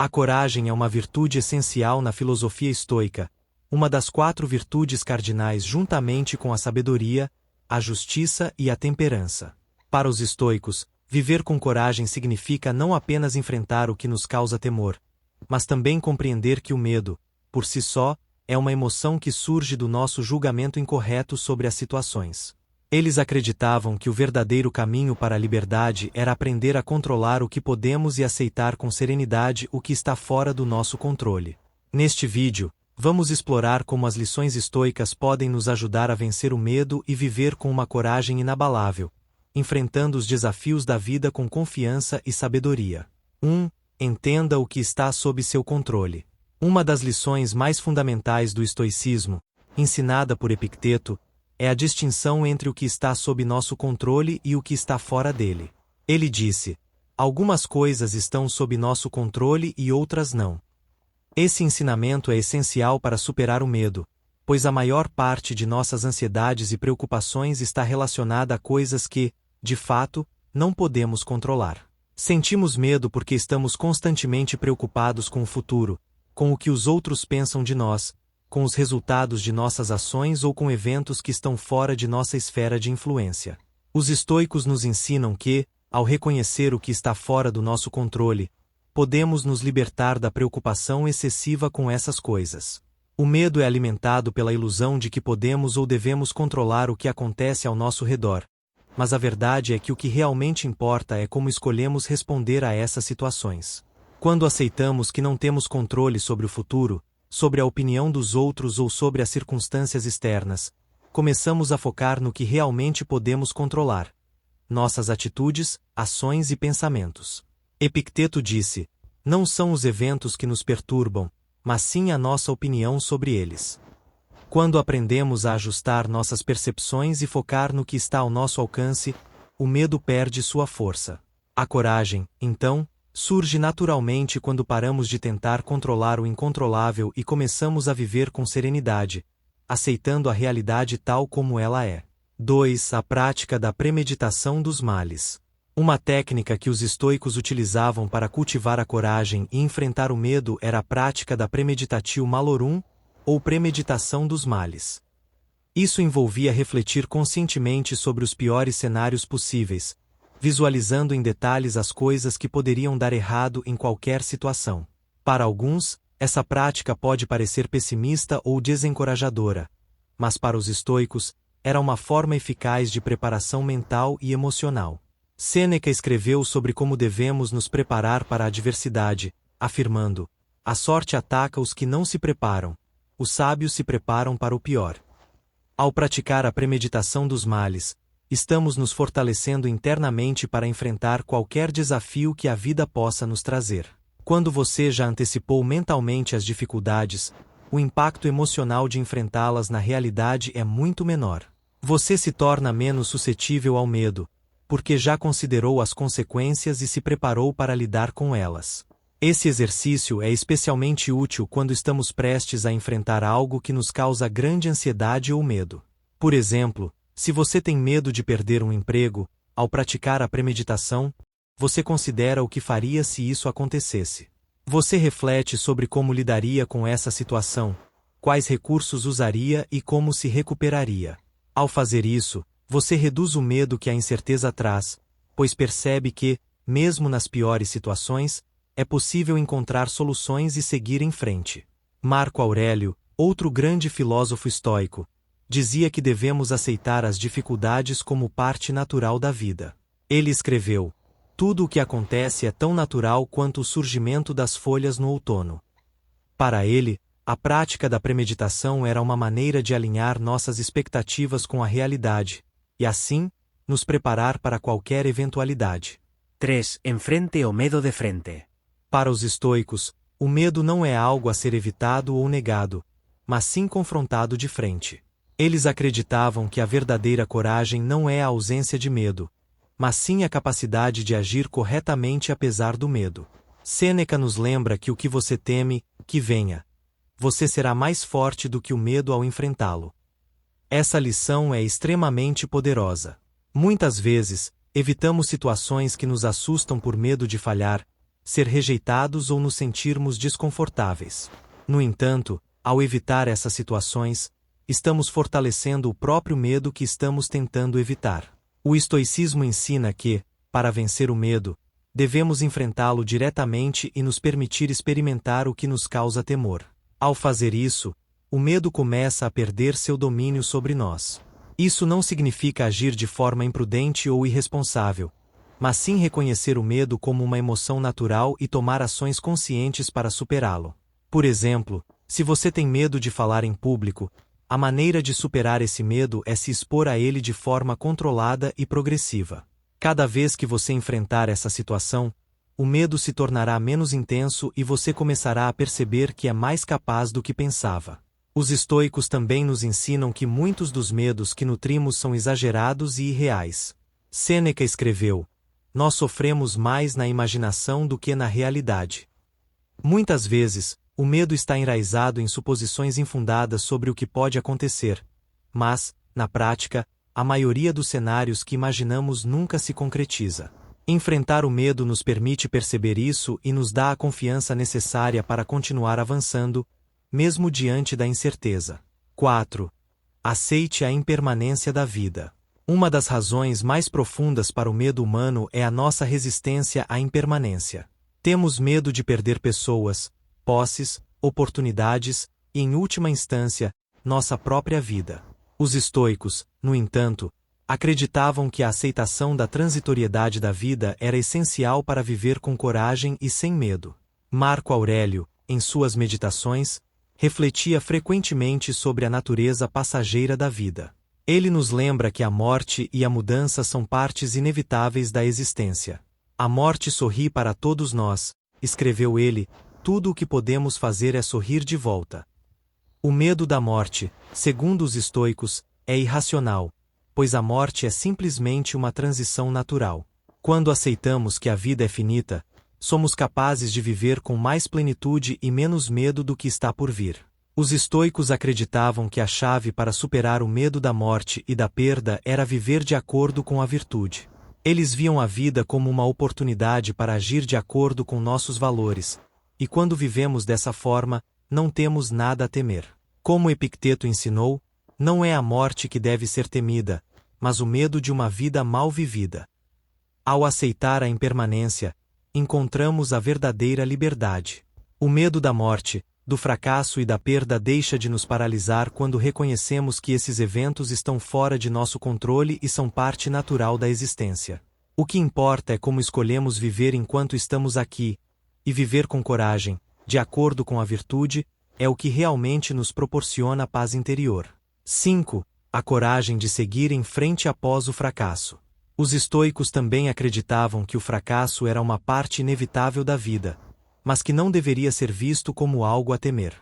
A coragem é uma virtude essencial na filosofia estoica, uma das 4 virtudes cardinais juntamente com a sabedoria, a justiça e a temperança. Para os estoicos, viver com coragem significa não apenas enfrentar o que nos causa temor, mas também compreender que o medo, por si só, é uma emoção que surge do nosso julgamento incorreto sobre as situações. Eles acreditavam que o verdadeiro caminho para a liberdade era aprender a controlar o que podemos e aceitar com serenidade o que está fora do nosso controle. Neste vídeo, vamos explorar como as lições estoicas podem nos ajudar a vencer o medo e viver com uma coragem inabalável, enfrentando os desafios da vida com confiança e sabedoria. 1. Entenda o que está sob seu controle. Uma das lições mais fundamentais do estoicismo, ensinada por Epicteto, é a distinção entre o que está sob nosso controle e o que está fora dele. Ele disse: algumas coisas estão sob nosso controle e outras não. Esse ensinamento é essencial para superar o medo, pois a maior parte de nossas ansiedades e preocupações está relacionada a coisas que, de fato, não podemos controlar. Sentimos medo porque estamos constantemente preocupados com o futuro, com o que os outros pensam de nós, com os resultados de nossas ações ou com eventos que estão fora de nossa esfera de influência. Os estoicos nos ensinam que, ao reconhecer o que está fora do nosso controle, podemos nos libertar da preocupação excessiva com essas coisas. O medo é alimentado pela ilusão de que podemos ou devemos controlar o que acontece ao nosso redor, mas a verdade é que o que realmente importa é como escolhemos responder a essas situações. Quando aceitamos que não temos controle sobre o futuro, sobre a opinião dos outros ou sobre as circunstâncias externas, começamos a focar no que realmente podemos controlar: nossas atitudes, ações e pensamentos. Epicteto disse: não são os eventos que nos perturbam, mas sim a nossa opinião sobre eles. Quando aprendemos a ajustar nossas percepções e focar no que está ao nosso alcance, o medo perde sua força. A coragem, então, surge naturalmente quando paramos de tentar controlar o incontrolável e começamos a viver com serenidade, aceitando a realidade tal como ela é. 2. A prática da premeditação dos males. Uma técnica que os estoicos utilizavam para cultivar a coragem e enfrentar o medo era a prática da premeditatio malorum, ou premeditação dos males. Isso envolvia refletir conscientemente sobre os piores cenários possíveis, visualizando em detalhes as coisas que poderiam dar errado em qualquer situação. Para alguns, essa prática pode parecer pessimista ou desencorajadora, mas para os estoicos, era uma forma eficaz de preparação mental e emocional. Sêneca escreveu sobre como devemos nos preparar para a adversidade, afirmando: a sorte ataca os que não se preparam, os sábios se preparam para o pior. Ao praticar a premeditação dos males, estamos nos fortalecendo internamente para enfrentar qualquer desafio que a vida possa nos trazer. Quando você já antecipou mentalmente as dificuldades, o impacto emocional de enfrentá-las na realidade é muito menor. Você se torna menos suscetível ao medo, porque já considerou as consequências e se preparou para lidar com elas. Esse exercício é especialmente útil quando estamos prestes a enfrentar algo que nos causa grande ansiedade ou medo. Por exemplo, se você tem medo de perder um emprego, ao praticar a premeditação, você considera o que faria se isso acontecesse. Você reflete sobre como lidaria com essa situação, quais recursos usaria e como se recuperaria. Ao fazer isso, você reduz o medo que a incerteza traz, pois percebe que, mesmo nas piores situações, é possível encontrar soluções e seguir em frente. Marco Aurélio, outro grande filósofo estoico, dizia que devemos aceitar as dificuldades como parte natural da vida. Ele escreveu: tudo o que acontece é tão natural quanto o surgimento das folhas no outono. Para ele, a prática da premeditação era uma maneira de alinhar nossas expectativas com a realidade, e assim, nos preparar para qualquer eventualidade. 3. Enfrente o medo de frente. Para os estoicos, o medo não é algo a ser evitado ou negado, mas sim confrontado de frente. Eles acreditavam que a verdadeira coragem não é a ausência de medo, mas sim a capacidade de agir corretamente apesar do medo. Sêneca nos lembra que o que você teme, que venha. Você será mais forte do que o medo ao enfrentá-lo. Essa lição é extremamente poderosa. Muitas vezes, evitamos situações que nos assustam por medo de falhar, ser rejeitados ou nos sentirmos desconfortáveis. No entanto, ao evitar essas situações, estamos fortalecendo o próprio medo que estamos tentando evitar. O estoicismo ensina que, para vencer o medo, devemos enfrentá-lo diretamente e nos permitir experimentar o que nos causa temor. Ao fazer isso, o medo começa a perder seu domínio sobre nós. Isso não significa agir de forma imprudente ou irresponsável, mas sim reconhecer o medo como uma emoção natural e tomar ações conscientes para superá-lo. Por exemplo, se você tem medo de falar em público, a maneira de superar esse medo é se expor a ele de forma controlada e progressiva. Cada vez que você enfrentar essa situação, o medo se tornará menos intenso e você começará a perceber que é mais capaz do que pensava. Os estoicos também nos ensinam que muitos dos medos que nutrimos são exagerados e irreais. Sêneca escreveu: "Nós sofremos mais na imaginação do que na realidade." Muitas vezes, o medo está enraizado em suposições infundadas sobre o que pode acontecer, mas, na prática, a maioria dos cenários que imaginamos nunca se concretiza. Enfrentar o medo nos permite perceber isso e nos dá a confiança necessária para continuar avançando, mesmo diante da incerteza. 4. Aceite a impermanência da vida. Uma das razões mais profundas para o medo humano é a nossa resistência à impermanência. Temos medo de perder pessoas, posses, oportunidades e, em última instância, nossa própria vida. Os estoicos, no entanto, acreditavam que a aceitação da transitoriedade da vida era essencial para viver com coragem e sem medo. Marco Aurélio, em suas meditações, refletia frequentemente sobre a natureza passageira da vida. Ele nos lembra que a morte e a mudança são partes inevitáveis da existência. A morte sorri para todos nós, escreveu ele, tudo o que podemos fazer é sorrir de volta. O medo da morte, segundo os estoicos, é irracional, pois a morte é simplesmente uma transição natural. Quando aceitamos que a vida é finita, somos capazes de viver com mais plenitude e menos medo do que está por vir. Os estoicos acreditavam que a chave para superar o medo da morte e da perda era viver de acordo com a virtude. Eles viam a vida como uma oportunidade para agir de acordo com nossos valores, e quando vivemos dessa forma, não temos nada a temer. Como Epicteto ensinou, não é a morte que deve ser temida, mas o medo de uma vida mal vivida. Ao aceitar a impermanência, encontramos a verdadeira liberdade. O medo da morte, do fracasso e da perda deixa de nos paralisar quando reconhecemos que esses eventos estão fora de nosso controle e são parte natural da existência. O que importa é como escolhemos viver enquanto estamos aqui, e viver com coragem, de acordo com a virtude, é o que realmente nos proporciona paz interior. 5. A coragem de seguir em frente após o fracasso. Os estoicos também acreditavam que o fracasso era uma parte inevitável da vida, mas que não deveria ser visto como algo a temer.